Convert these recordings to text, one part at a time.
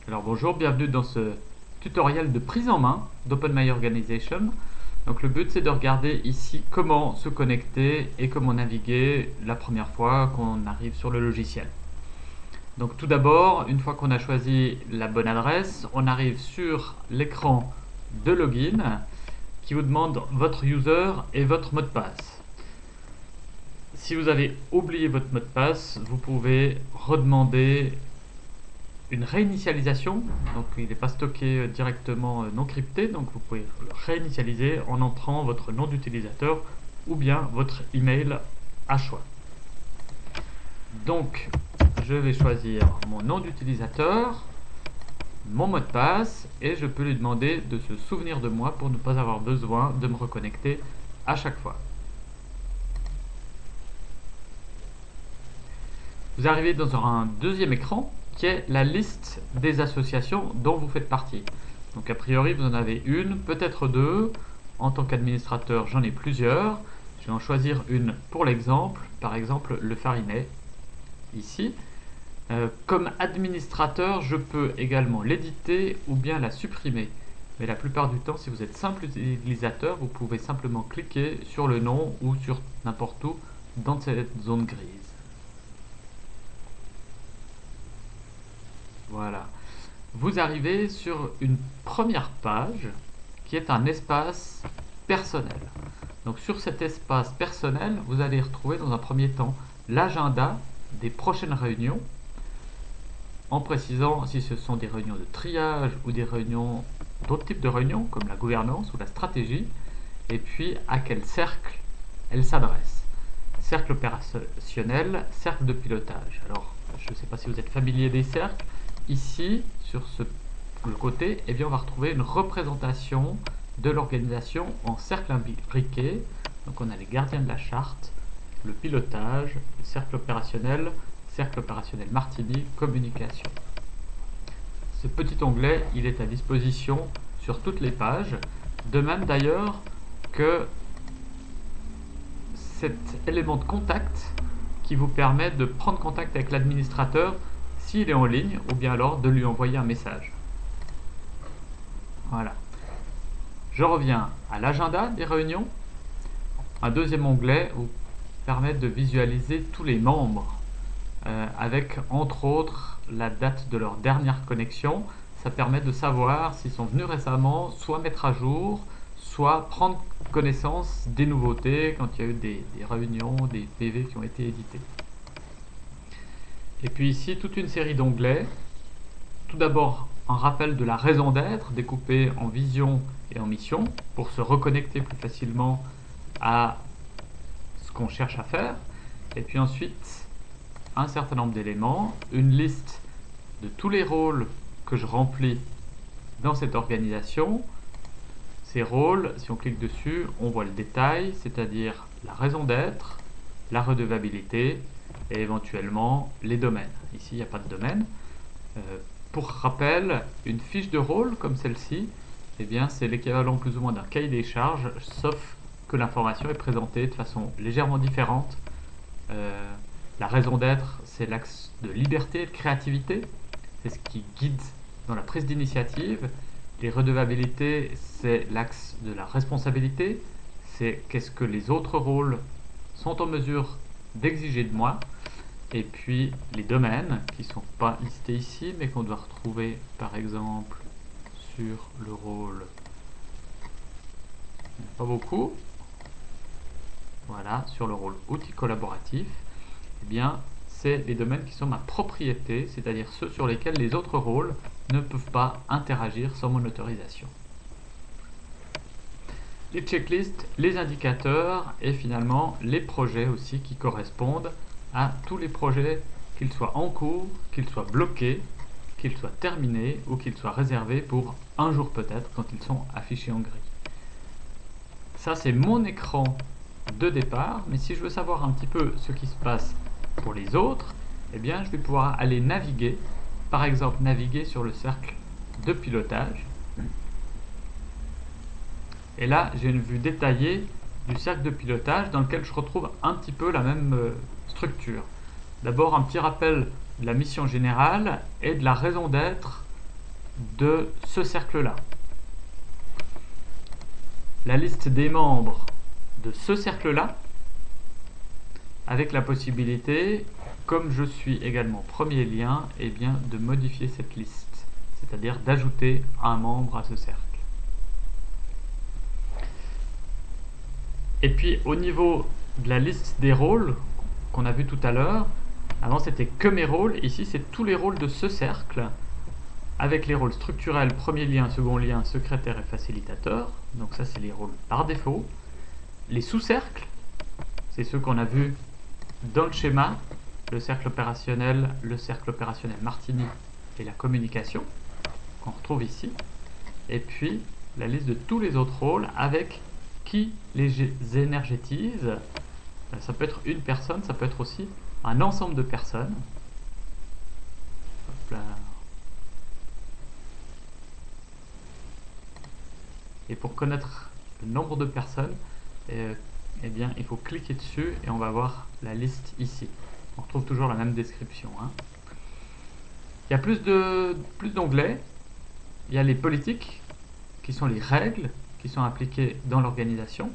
Alors bonjour, bienvenue dans ce tutoriel de prise en main d'OpenMyOrganization. Donc le but c'est de regarder ici comment se connecter et comment naviguer la première fois qu'on arrive sur le logiciel. Donc tout d'abord, une fois qu'on a choisi la bonne adresse, on arrive sur l'écran de login qui vous demande votre user et votre mot de passe. Si vous avez oublié votre mot de passe, vous pouvez redemander une réinitialisation, donc il n'est pas stocké directement non crypté, donc vous pouvez le réinitialiser en entrant votre nom d'utilisateur ou bien votre email à choix. Donc je vais choisir mon nom d'utilisateur, mon mot de passe et je peux lui demander de se souvenir de moi pour ne pas avoir besoin de me reconnecter à chaque fois. Vous arrivez dans un deuxième écran qui est la liste des associations dont vous faites partie. Donc a priori vous en avez une, peut-être deux. En tant qu'administrateur j'en ai plusieurs. Je vais en choisir une pour l'exemple, par exemple le Farinet, ici. Comme administrateur je peux également l'éditer ou bien la supprimer. Mais la plupart du temps, si vous êtes simple utilisateur, vous pouvez simplement cliquer sur le nom ou sur n'importe où dans cette zone grise. Voilà. Vous arrivez sur une première page qui est un espace personnel. Donc sur cet espace personnel, vous allez retrouver dans un premier temps l'agenda des prochaines réunions, en précisant si ce sont des réunions de triage ou des réunions d'autres types de réunions comme la gouvernance ou la stratégie, et puis à quel cercle elles s'adressent. Cercle opérationnel, cercle de pilotage. Alors, je ne sais pas si vous êtes familier des cercles. Ici, sur le côté, eh bien, on va retrouver une représentation de l'organisation en cercle imbriqué. Donc on a les gardiens de la charte, le pilotage, le cercle opérationnel Martini, communication. Ce petit onglet, il est à disposition sur toutes les pages, de même d'ailleurs que cet élément de contact qui vous permet de prendre contact avec l'administrateur s'il est en ligne ou bien alors de lui envoyer un message. Voilà. Je reviens à l'agenda des réunions. Un deuxième onglet vous permet de visualiser tous les membres avec entre autres la date de leur dernière connexion. Ça permet de savoir s'ils sont venus récemment, soit mettre à jour, soit prendre connaissance des nouveautés quand il y a eu des réunions, des PV qui ont été édités. Et puis ici, toute une série d'onglets. Tout d'abord, un rappel de la raison d'être, découpé en vision et en mission, pour se reconnecter plus facilement à ce qu'on cherche à faire. Et puis ensuite, un certain nombre d'éléments, une liste de tous les rôles que je remplis dans cette organisation. Ces rôles, si on clique dessus, on voit le détail, c'est-à-dire la raison d'être, la redevabilité et éventuellement les domaines. Ici, il n'y a pas de domaine. Pour rappel, une fiche de rôle comme celle-ci, eh bien, c'est l'équivalent plus ou moins d'un cahier des charges, sauf que l'information est présentée de façon légèrement différente. La raison d'être, c'est l'axe de liberté et de créativité. C'est ce qui guide dans la prise d'initiative. Les redevabilités, c'est l'axe de la responsabilité. C'est qu'est-ce que les autres rôles sont en mesure d'exiger de moi. Et puis les domaines, qui ne sont pas listés ici, mais qu'on doit retrouver par exemple sur le rôle. Pas beaucoup. Voilà, sur le rôle outil collaboratif. Eh bien, c'est les domaines qui sont ma propriété, c'est-à-dire ceux sur lesquels les autres rôles ne peuvent pas interagir sans mon autorisation. Les checklists, les indicateurs et finalement les projets aussi qui correspondent à tous les projets, qu'ils soient en cours, qu'ils soient bloqués, qu'ils soient terminés ou qu'ils soient réservés pour un jour peut-être quand ils sont affichés en gris. Ça, c'est mon écran de départ, mais si je veux savoir un petit peu ce qui se passe pour les autres, eh bien, je vais pouvoir aller naviguer, par exemple naviguer sur le cercle de pilotage. Et là, j'ai une vue détaillée du cercle de pilotage dans lequel je retrouve un petit peu la même structure. D'abord, un petit rappel de la mission générale et de la raison d'être de ce cercle-là. La liste des membres de ce cercle-là, avec la possibilité, comme je suis également premier lien, eh bien, de modifier cette liste, c'est-à-dire d'ajouter un membre à ce cercle. Et puis au niveau de la liste des rôles qu'on a vu tout à l'heure, avant c'était que mes rôles, ici c'est tous les rôles de ce cercle, avec les rôles structurels, premier lien, second lien, secrétaire et facilitateur. Donc ça c'est les rôles par défaut. Les sous-cercles, c'est ceux qu'on a vus dans le schéma, le cercle opérationnel Martini et la communication, qu'on retrouve ici. Et puis la liste de tous les autres rôles avec qui les énergétise. Ça peut être une personne, ça peut être aussi un ensemble de personnes. Hop là. Et pour connaître le nombre de personnes, eh bien, il faut cliquer dessus et on va voir la liste ici. On retrouve toujours la même description. Il y a plus d'onglets. Il y a les politiques, qui sont les règles qui sont appliquées dans l'organisation.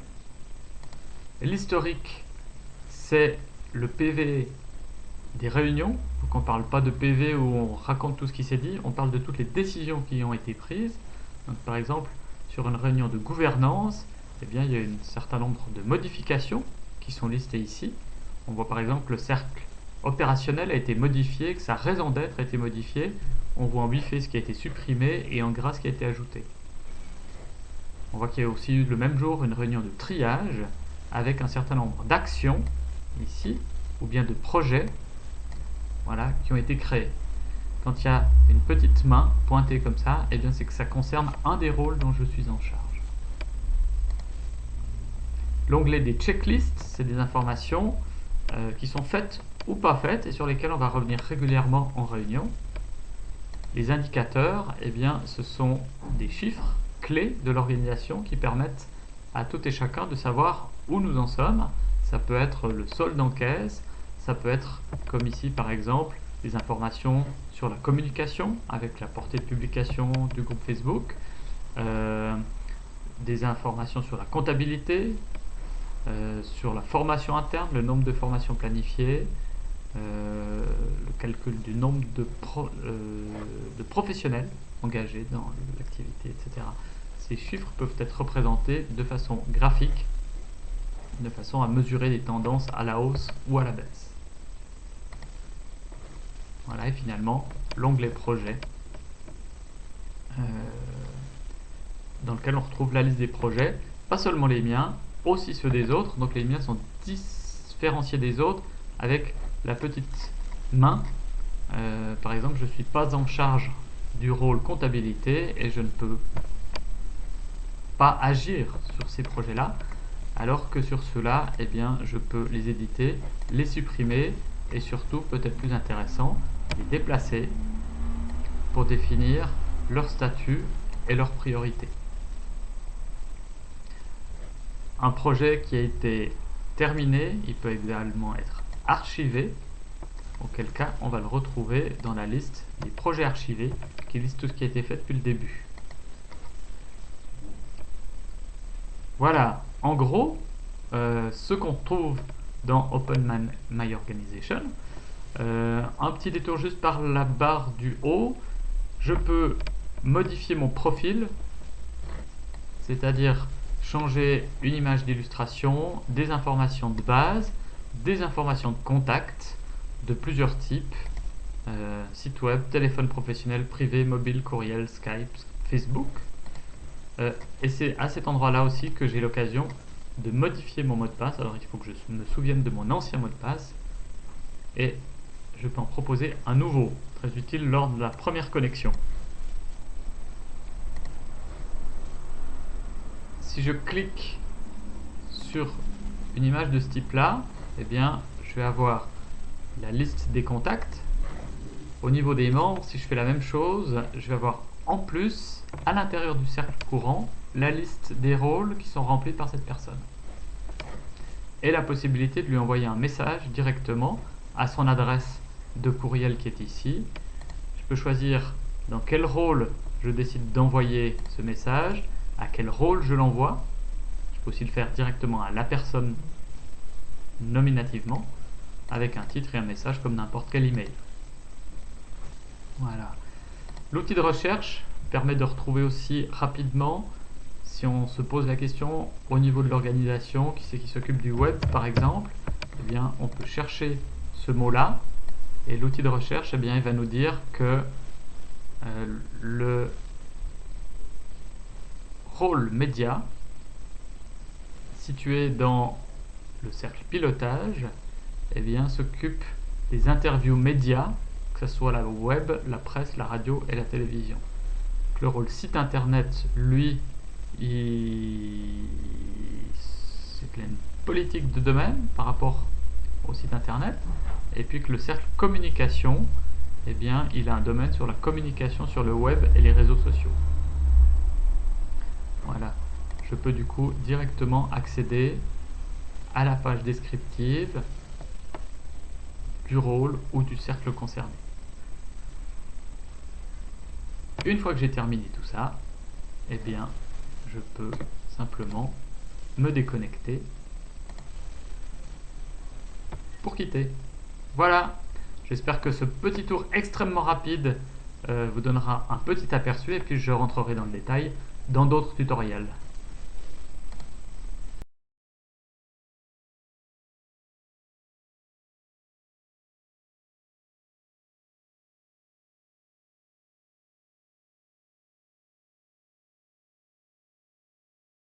L'historique, c'est le PV des réunions. Donc on ne parle pas de PV où on raconte tout ce qui s'est dit, on parle de toutes les décisions qui ont été prises. Donc, par exemple, sur une réunion de gouvernance, eh bien, il y a un certain nombre de modifications qui sont listées ici. On voit par exemple que le cercle opérationnel a été modifié, que sa raison d'être a été modifiée. On voit en biffé ce qui a été supprimé et en gras ce qui a été ajouté. On voit qu'il y a aussi eu le même jour une réunion de triage avec un certain nombre d'actions ici, ou bien de projets, voilà, qui ont été créés. Quand il y a une petite main pointée comme ça, eh bien c'est que ça concerne un des rôles dont je suis en charge. L'onglet des checklists, c'est des informations qui sont faites ou pas faites et sur lesquelles on va revenir régulièrement en réunion. Les indicateurs, eh bien, ce sont des chiffres clés de l'organisation qui permettent à tout et chacun de savoir où nous en sommes. Ça peut être le solde en caisse, ça peut être, comme ici par exemple, des informations sur la communication avec la portée de publication du groupe Facebook, des informations sur la comptabilité, sur la formation interne, le nombre de formations planifiées, le calcul du nombre de professionnels engagés dans l'activité, etc. Ces chiffres peuvent être représentés de façon graphique, de façon à mesurer les tendances à la hausse ou à la baisse. Voilà, et finalement, l'onglet projet, dans lequel on retrouve la liste des projets, pas seulement les miens, aussi ceux des autres. Donc les miens sont différenciés des autres avec la petite main. Par exemple, je ne suis pas en charge du rôle comptabilité et je ne peux pas agir sur ces projets-là, alors que sur ceux-là, eh bien, je peux les éditer, les supprimer et surtout, peut-être plus intéressant, les déplacer pour définir leur statut et leurs priorités. Un projet qui a été terminé, il peut également être archivé, auquel cas on va le retrouver dans la liste des projets archivés qui liste tout ce qui a été fait depuis le début. Voilà, en gros, ce qu'on trouve dans Open My Organization. Un petit détour juste par la barre du haut, je peux modifier mon profil, c'est-à-dire changer une image d'illustration, des informations de base, des informations de contact de plusieurs types, site web, téléphone professionnel, privé, mobile, courriel, Skype, Facebook. Et c'est à cet endroit-là aussi que j'ai l'occasion de modifier mon mot de passe. Alors il faut que je me souvienne de mon ancien mot de passe et je peux en proposer un nouveau, très utile lors de la première connexion. Si je clique sur une image de ce type-là, eh bien, je vais avoir la liste des contacts. Au niveau des membres, si je fais la même chose, je vais avoir en plus, à l'intérieur du cercle courant, la liste des rôles qui sont remplis par cette personne. Et la possibilité de lui envoyer un message directement à son adresse de courriel qui est ici. Je peux choisir dans quel rôle je décide d'envoyer ce message, à quel rôle je l'envoie. Je peux aussi le faire directement à la personne nominativement, avec un titre et un message comme n'importe quel email. Voilà. L'outil de recherche permet de retrouver aussi rapidement, si on se pose la question au niveau de l'organisation, qui c'est qui s'occupe du web par exemple, eh bien on peut chercher ce mot-là, et l'outil de recherche, eh bien, il va nous dire que le rôle média situé dans le cercle pilotage, eh bien, s'occupe des interviews médias, que ce soit la web, la presse, la radio et la télévision. Donc, le rôle site internet, lui, c'est une politique de domaine par rapport au site internet, et puis que le cercle communication, eh bien, il a un domaine sur la communication sur le web et les réseaux sociaux. Voilà, je peux du coup directement accéder à la page descriptive du rôle ou du cercle concerné. Une fois que j'ai terminé tout ça, eh bien, je peux simplement me déconnecter pour quitter. Voilà, j'espère que ce petit tour extrêmement rapide vous donnera un petit aperçu et puis je rentrerai dans le détail dans d'autres tutoriels.